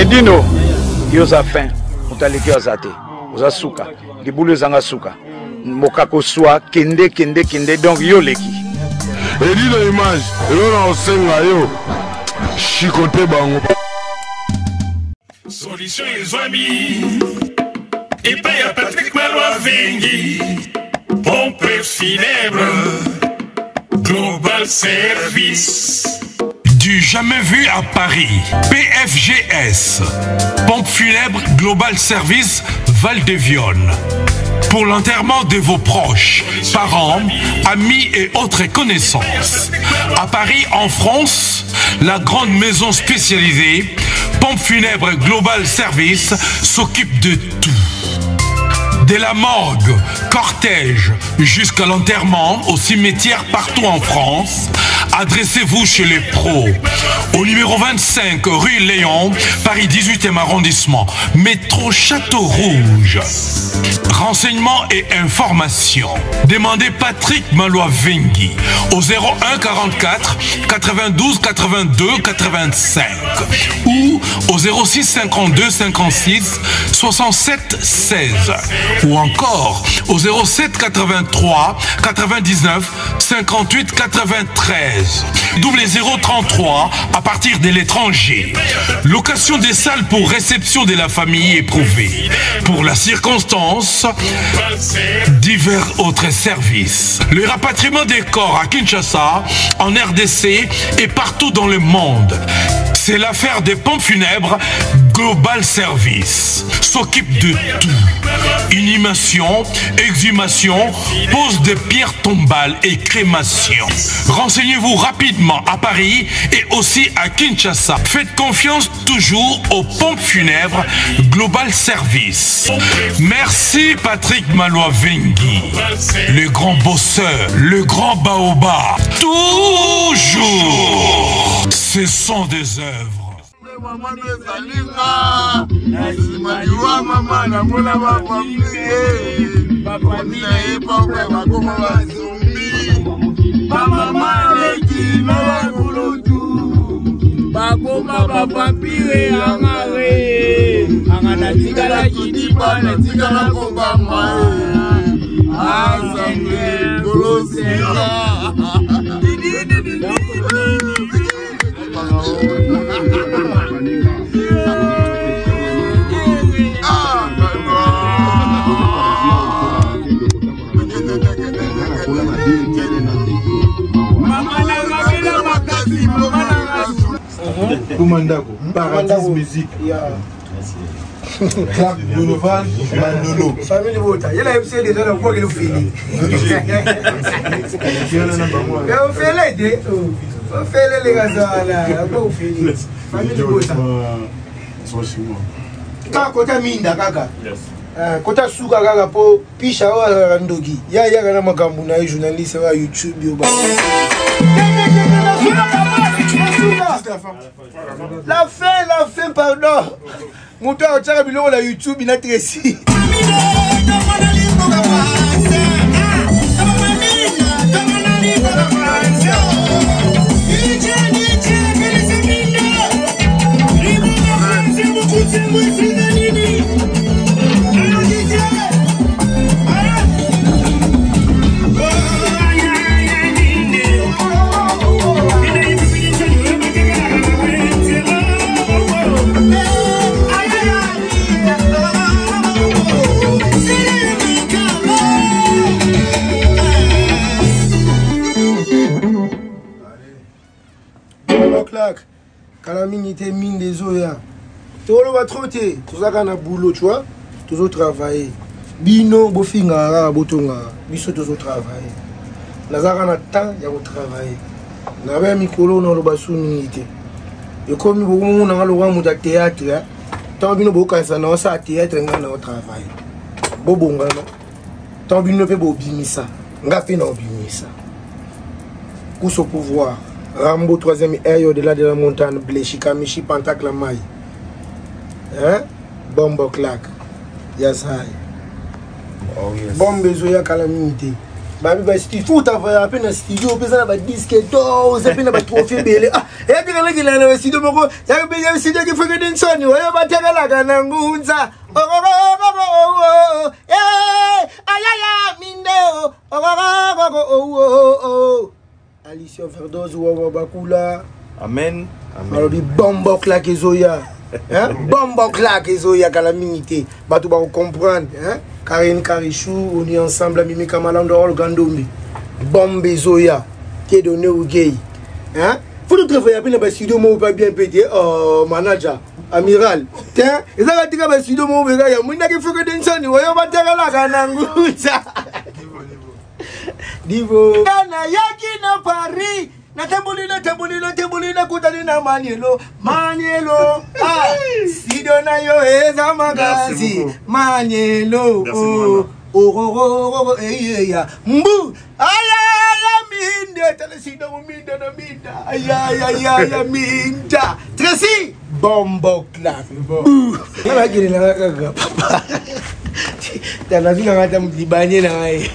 Edino, yoza fin, mutaliki azate, oza suka, libulu zanga suka, mokako soa, kende, donc yo leki. Edino image, elona osenga yo, chikote bango. Solution et amis, et paye à Patrick Malois Vengi, pompe funèbre, Global Service. Du jamais vu à Paris, PFGS, pompe funèbre Global Service Val-de-Vion. Pour l'enterrement de vos proches, parents, amis et autres connaissances. À Paris, en France, la grande maison spécialisée, Pompe funèbre Global Service, s'occupe de tout. De la morgue, cortège, jusqu'à l'enterrement au cimetière partout en France, adressez-vous chez les pros. Au numéro 25 rue Léon, Paris 18e arrondissement, métro Château Rouge. Renseignements et informations. Demandez Patrick Malois Vengi au 01 44 92 82 85 ou au 06 52 56 67 16 ou encore au 07 83 99 58 93 0033 à partir de l'étranger. Location des salles pour réception de la famille éprouvée. Pour la circonstance, divers autres services. Le rapatriement des corps à Kinshasa, en RDC et partout dans le monde. C'est l'affaire des pompes funèbres Global Service. S'occupe de tout. Inhumation, exhumation, pose de pierres tombales et crémation. Renseignez-vous rapidement à Paris et aussi à Kinshasa. Faites confiance toujours aux pompes funèbres Global Service. Merci Patrick Malois Vengi, le grand bosseur, le grand baobab. Toujours, ce sont des œuvres. Bakoma bavampire angare angana tigala kidiba na tigala kobama azenge golosera Kumandako, Paradis Musique. Clark Donovan, Manolo. Famille Vota. Il y a la MC déjà dans quoi qu'il finit. On fait l'aider. On fait les gars là. On fait famille Vota. Quand kota minda kaka. Kota suka kaka po pisha wa ndogi. Ya kana makambo na journaliste wa YouTube yo ba. La fin, pardon. Mon toit, tu as vu la YouTube, il a tressé. Calamine était mine des oya. Tu vas trotter, tout ça qu'on a boulot, tu vois, toujours travailler. Bino, bofinga, botonga, biso toujours travailler. Nazara na temps, il y a travailler. N'avait mikolo dans le bassin unité. Et comme nous avons le droit de théâtre, tant bino bokansa na ça théâtre nga na travail. Bobonga no. Tant bino pe bobimisa, nga fe na obimisa. Pour au pouvoir. Rambo 3e air au-delà de la montagne, Bléchika, Michi, Pantac, la maille. Hein? Bombo claque. Yasai. Bombe zoya calamité. Il faut travailler à peine dans le studio, on peut faire des disques d'or, on peut faire des trophées belé. Ah, et puis là, il y a un studio, il y a un studio qui fait que des sons, il y a un studio qui fait que des sons. Alicia Verdoz ou Bakula. Amen. Alors, il bombe claque Zoya. Bombe claque Zoya, calamité. Batou va comprendre. Karine Karichou, on est ensemble, Mimi Kamalandor, le Gandombi. Bombe Zoya, qui est donné au gay. Faut nous travailler dans le studio, mais pas bien pété. Oh, manager, amiral. Tiens, ils ont dit que le studio, mais il y a des gens qui font que des gens, ils vont pas faire la canangouza. Divo. Yaki na Paris. Na kutalina Manielo. Ah, Sidona yo eza magazi. Manielo. Oh, ya. Mbu. Aya, minda. Tala sida minda na minda. Aya, minda. Tracy. Bombo clap. Nala gini na kaka papa. Tala vila ngata mdibanye na ngai.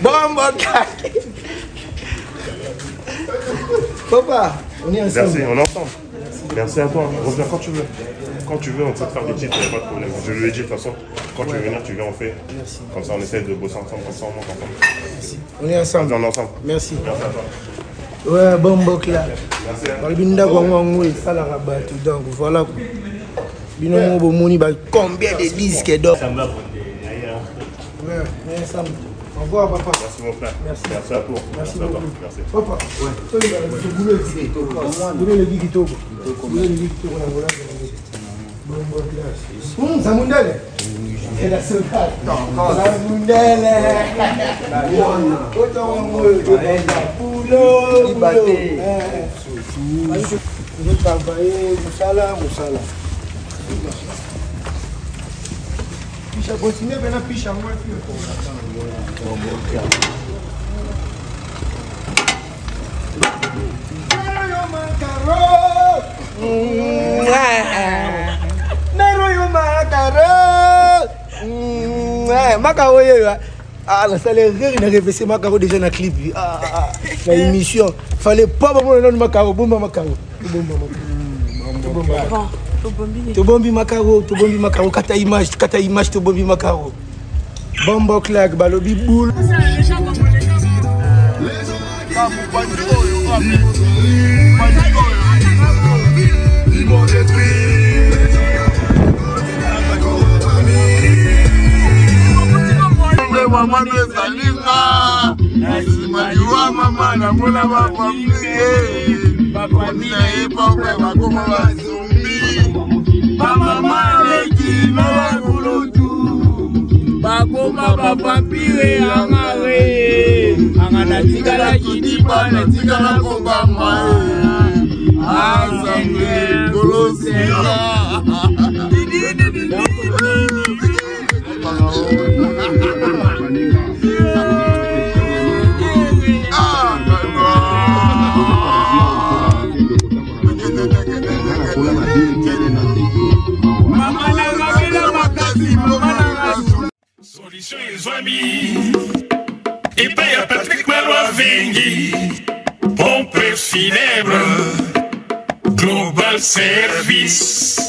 Bombo clap. Papa, on est ensemble. Merci, on est ensemble. Merci à toi. Reviens quand tu veux. Quand tu veux, on peut te faire des titres, il n'y a pas de problème. Je lui ai dit de toute façon, quand tu veux venir, tu viens, on fait. Merci. Comme ça, on essaie de bosser ensemble, comme ça, on monte ensemble. Merci. On est ensemble. On est ensemble. Merci. Merci à toi. Ouais, bombo clap. Merci à toi. Donc voilà. Combien de disques d'or? Ouais, on est ensemble. Au revoir, papa. Merci mon frère. Merci. Merci à toi. Merci à toi. beaucoup. Merci. Papa, Zamundele. C'est la seule. Zamundele. Vous travaillez, Moussala. Picha continue, ben picha moi. Macaro, ah, la salaire, il a réveillé Macaro déjà dans le clip. Ah, la émission. Fallait pas avoir le nom de Macaro. Bomba Macaro. Tobombi Macaro, kata image, Tobombi Macaro. Bombo claque, balobi boule. Mama Salinga, Simaliwa mama na mona ba famille e papa ba koma ba zumbi. Mama leki na ba kulotu. Ba koma ba vampire angare. Angana tigala kidiba na tigala kobamba. Azenge Golosia. Solution les amis. Et paye à Patrick Malois Vengi. Pompe funèbre. Global Service.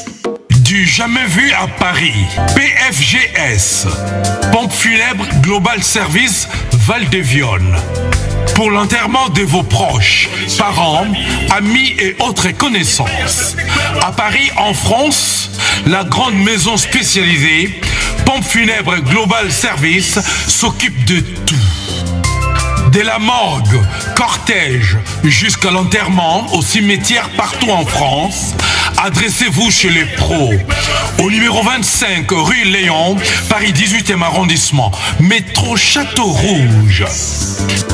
Du jamais vu à Paris, PFGS, Pompe funèbre Global Service Val-de-Vione. Pour l'enterrement de vos proches, parents, amis et autres connaissances. À Paris, en France, la grande maison spécialisée, Pompe funèbre Global Service, s'occupe de tout. De la morgue, cortège, jusqu'à l'enterrement au cimetière partout en France, adressez-vous chez les pros. Au numéro 25 rue Léon, Paris 18e arrondissement, métro Château Rouge.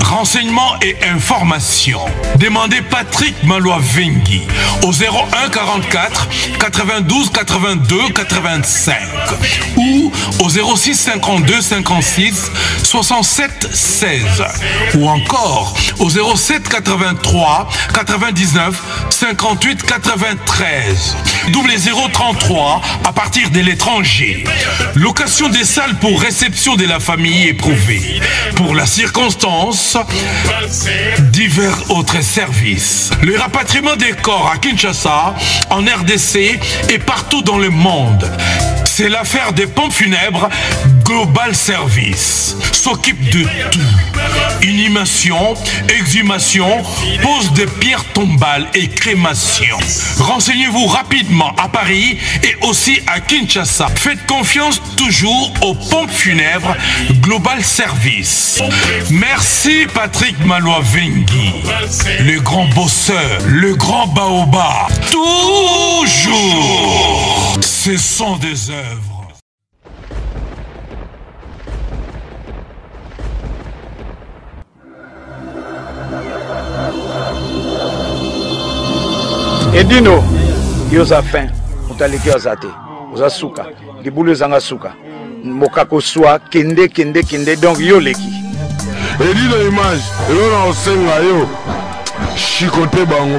Renseignements et informations. Demandez Patrick Malois Vengi au 01 44 92 82 85 ou au 06 52 56 67 16 ou encore au 07 83 99 58 93. 0033 à partir de l'étranger. Location des salles pour réception de la famille éprouvée. Pour la circonstance, divers autres services. Le rapatriement des corps à Kinshasa, en RDC et partout dans le monde. C'est l'affaire des pompes funèbres Global Service. S'occupe de tout. Inhumation, exhumation, pose de pierres tombales et crémation. Renseignez-vous rapidement à Paris et aussi à Kinshasa. Faites confiance toujours aux pompes funèbres Global Service. Merci Patrick Maloa-Vengui, le grand bosseur, le grand baobab. Toujours, ce sont des œuvres. Edino, yoza fin, utaliki ozate, oza suka, libulu zanga suka, mokako swa, kende, donc yo leki. Edino image, yo na osenga yo, Chicoté bango.